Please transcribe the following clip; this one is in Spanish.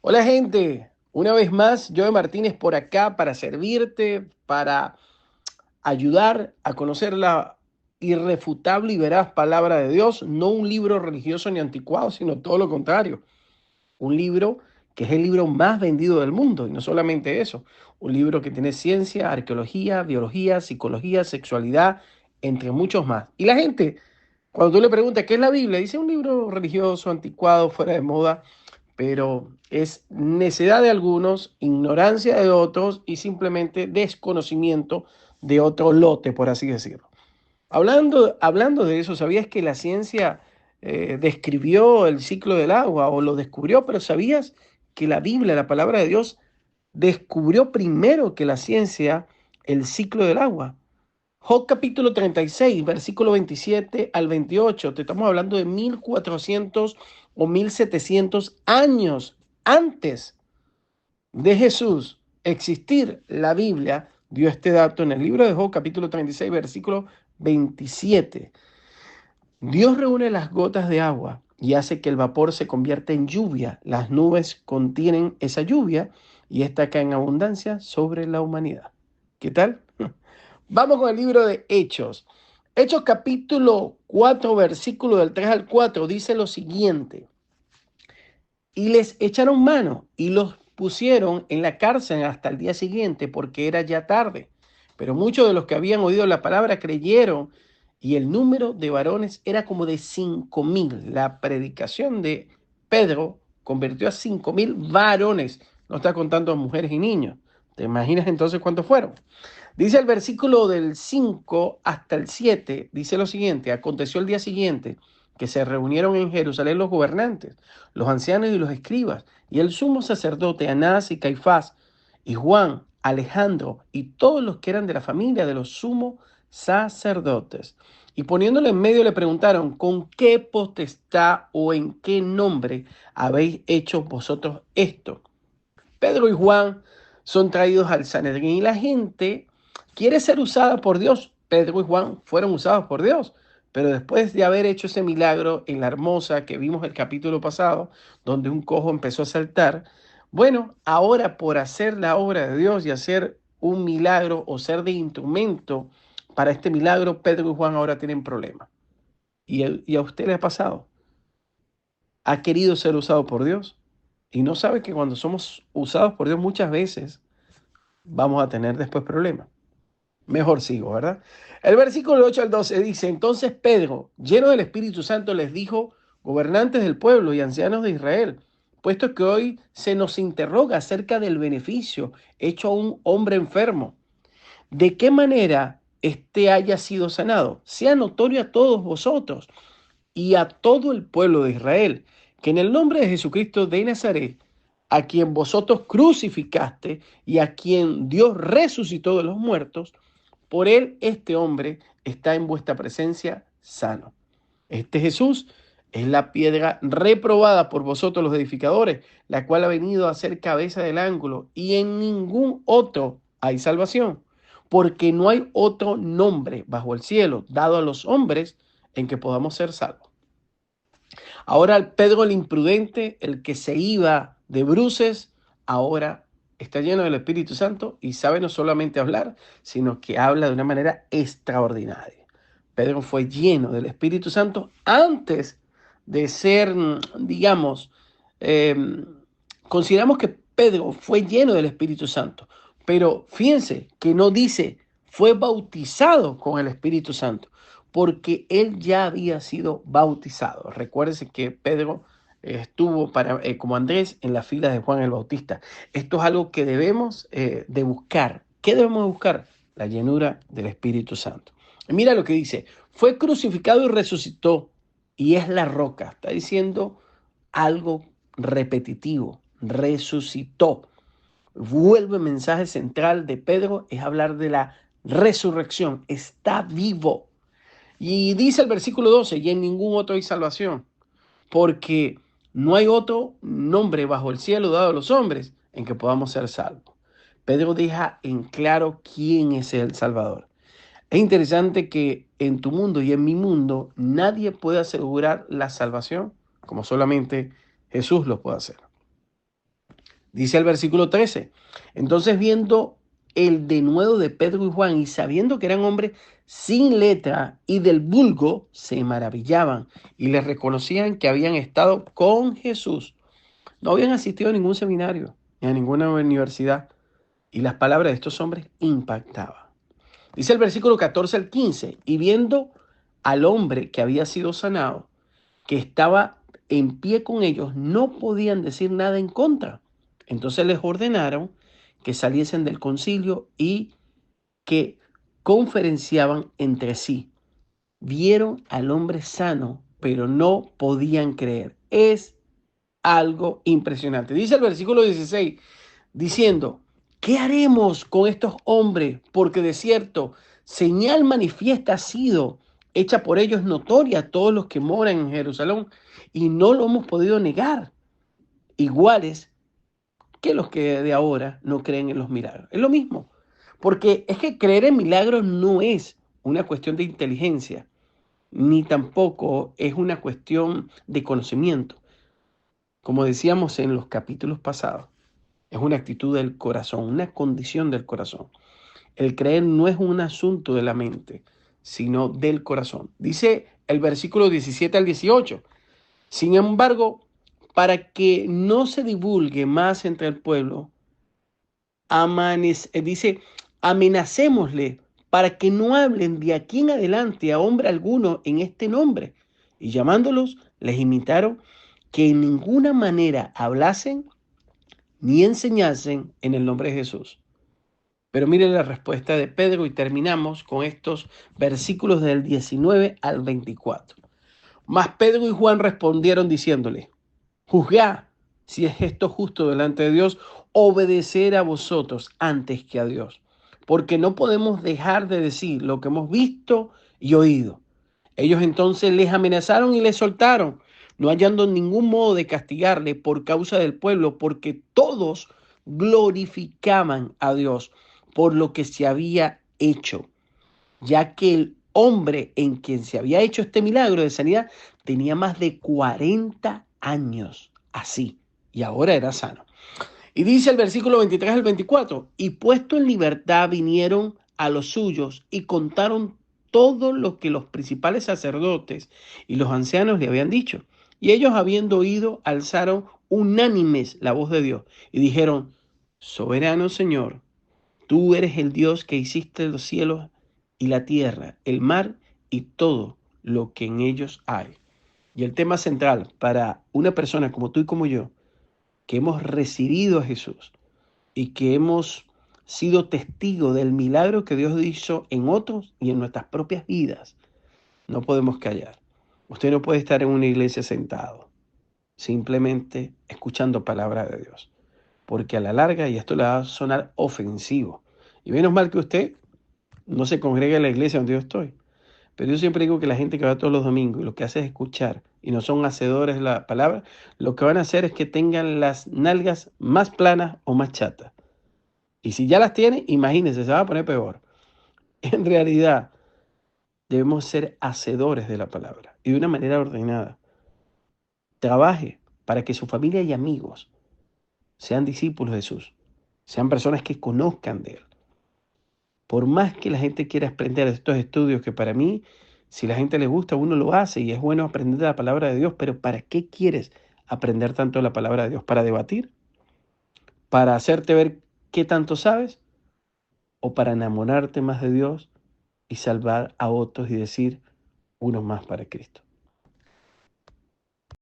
Hola gente, una vez más, Joe Martínez por acá para servirte, para ayudar a conocer la irrefutable y veraz palabra de Dios, no un libro religioso ni anticuado, sino todo lo contrario, un libro que es el libro más vendido del mundo y no solamente eso, un libro que tiene ciencia, arqueología, biología, psicología, sexualidad, entre muchos más. Y la gente, cuando tú le preguntas qué es la Biblia, dice un libro religioso, anticuado, fuera de moda, pero es necedad de algunos, ignorancia de otros y simplemente desconocimiento de otro lote, por así decirlo. Hablando de eso, ¿sabías que la ciencia describió el ciclo del agua o lo descubrió? Pero ¿sabías que la Biblia, la palabra de Dios, descubrió primero que la ciencia el ciclo del agua? Job capítulo 36, versículo 27 al 28. Te estamos hablando de 1400 o 1700 años antes de Jesús existir. La Biblia dio este dato en el libro de Job capítulo 36, versículo 27. Dios reúne las gotas de agua y hace que el vapor se convierta en lluvia. Las nubes contienen esa lluvia y esta cae en abundancia sobre la humanidad. ¿Qué tal? Vamos con el libro de Hechos. Hechos capítulo 4, versículo del 3 al 4 dice lo siguiente. Y les echaron mano y los pusieron en la cárcel hasta el día siguiente porque era ya tarde. Pero muchos de los que habían oído la palabra creyeron y el número de varones era como de 5,000. La predicación de Pedro convirtió a 5,000 varones. No está contando a mujeres y niños. ¿Te imaginas entonces cuántos fueron? Dice el versículo del 5 hasta el 7, dice lo siguiente, aconteció el día siguiente que se reunieron en Jerusalén los gobernantes, los ancianos y los escribas, y el sumo sacerdote Anás y Caifás, y Juan, Alejandro, y todos los que eran de la familia de los sumos sacerdotes. Y poniéndole en medio le preguntaron, ¿con qué potestad o en qué nombre habéis hecho vosotros esto? Pedro y Juan son traídos al Sanedrín y la gente quiere ser usada por Dios. Pedro y Juan fueron usados por Dios, pero después de haber hecho ese milagro en la hermosa que vimos el capítulo pasado, donde un cojo empezó a saltar, bueno, ahora por hacer la obra de Dios y hacer un milagro o ser de instrumento para este milagro, Pedro y Juan ahora tienen problemas. ¿Y a usted le ha pasado? ¿Ha querido ser usado por Dios? Y no sabe que cuando somos usados por Dios muchas veces vamos a tener después problemas. Mejor sigo, ¿verdad? El versículo 8 al 12 dice, entonces Pedro, lleno del Espíritu Santo, les dijo, gobernantes del pueblo y ancianos de Israel, puesto que hoy se nos interroga acerca del beneficio hecho a un hombre enfermo, de qué manera éste haya sido sanado, sea notorio a todos vosotros y a todo el pueblo de Israel, que en el nombre de Jesucristo de Nazaret, a quien vosotros crucificaste y a quien Dios resucitó de los muertos, por él este hombre está en vuestra presencia sano. Este Jesús es la piedra reprobada por vosotros los edificadores, la cual ha venido a ser cabeza del ángulo, y en ningún otro hay salvación, porque no hay otro nombre bajo el cielo dado a los hombres en que podamos ser salvos. Ahora el Pedro el imprudente, el que se iba de bruces, ahora está lleno del Espíritu Santo y sabe no solamente hablar, sino que habla de una manera extraordinaria. Pedro fue lleno del Espíritu Santo antes de ser, digamos, eh, consideramos que Pedro fue lleno del Espíritu Santo, pero fíjense que no dice fue bautizado con el Espíritu Santo, porque él ya había sido bautizado. Recuérdense que Pedro estuvo como Andrés en la fila de Juan el Bautista. Esto es algo que debemos de buscar. ¿Qué debemos de buscar? La llenura del Espíritu Santo. Y mira lo que dice, fue crucificado y resucitó y es la roca. Está diciendo algo repetitivo, resucitó. Vuelve el mensaje central de Pedro, es hablar de la resurrección, está vivo. Y dice el versículo 12, y en ningún otro hay salvación, porque no hay otro nombre bajo el cielo dado a los hombres en que podamos ser salvos. Pedro deja en claro quién es el Salvador. Es interesante que en tu mundo y en mi mundo nadie puede asegurar la salvación como solamente Jesús lo puede hacer. Dice el versículo 13. Entonces viendo el denuedo de Pedro y Juan y sabiendo que eran hombres sin letra y del vulgo, se maravillaban y les reconocían que habían estado con Jesús. No habían asistido a ningún seminario ni a ninguna universidad y las palabras de estos hombres impactaban. Dice el versículo 14 al 15, y viendo al hombre que había sido sanado, que estaba en pie con ellos, no podían decir nada en contra. Entonces les ordenaron que saliesen del concilio y que conferenciaban entre sí. Vieron al hombre sano, pero no podían creer. Es algo impresionante. Dice el versículo 16, diciendo, ¿qué haremos con estos hombres? Porque de cierto, señal manifiesta ha sido hecha por ellos notoria a todos los que moran en Jerusalén y no lo hemos podido negar, iguales que los que de ahora no creen en los milagros. Es lo mismo, porque es que creer en milagros no es una cuestión de inteligencia, ni tampoco es una cuestión de conocimiento. Como decíamos en los capítulos pasados, es una actitud del corazón, una condición del corazón. El creer no es un asunto de la mente, sino del corazón. Dice el versículo 17 al 18. Sin embargo, para que no se divulgue más entre el pueblo, dice, amenacémosle para que no hablen de aquí en adelante a hombre alguno en este nombre. Y llamándolos, les imitaron que en ninguna manera hablasen ni enseñasen en el nombre de Jesús. Pero mire la respuesta de Pedro y terminamos con estos versículos del 19 al 24. Mas Pedro y Juan respondieron diciéndole, juzgad si es esto justo delante de Dios, obedecer a vosotros antes que a Dios. Porque no podemos dejar de decir lo que hemos visto y oído. Ellos entonces les amenazaron y les soltaron, no hallando ningún modo de castigarle por causa del pueblo, porque todos glorificaban a Dios por lo que se había hecho, ya que el hombre en quien se había hecho este milagro de sanidad tenía más de 40 años así, y ahora era sano. Y dice el versículo 23 al 24, y puesto en libertad vinieron a los suyos y contaron todo lo que los principales sacerdotes y los ancianos le habían dicho. Y ellos, habiendo oído, alzaron unánimes la voz de Dios y dijeron, soberano Señor, tú eres el Dios que hiciste los cielos y la tierra, el mar y todo lo que en ellos hay. Y el tema central para una persona como tú y como yo, que hemos recibido a Jesús y que hemos sido testigos del milagro que Dios hizo en otros y en nuestras propias vidas, no podemos callar. Usted no puede estar en una iglesia sentado, simplemente escuchando palabra de Dios, porque a la larga, y esto le va a sonar ofensivo, y menos mal que usted no se congrega en la iglesia donde yo estoy, pero yo siempre digo que la gente que va todos los domingos y lo que hace es escuchar y no son hacedores de la palabra, lo que van a hacer es que tengan las nalgas más planas o más chatas. Y si ya las tiene, imagínense, se va a poner peor. En realidad, debemos ser hacedores de la palabra y de una manera ordenada. Trabaje para que su familia y amigos sean discípulos de Jesús, sean personas que conozcan de Él. Por más que la gente quiera aprender estos estudios que para mí, si la gente le gusta, uno lo hace y es bueno aprender de la palabra de Dios, pero ¿para qué quieres aprender tanto de la palabra de Dios? ¿Para debatir? ¿Para hacerte ver qué tanto sabes? ¿O para enamorarte más de Dios y salvar a otros y decir unos más para Cristo?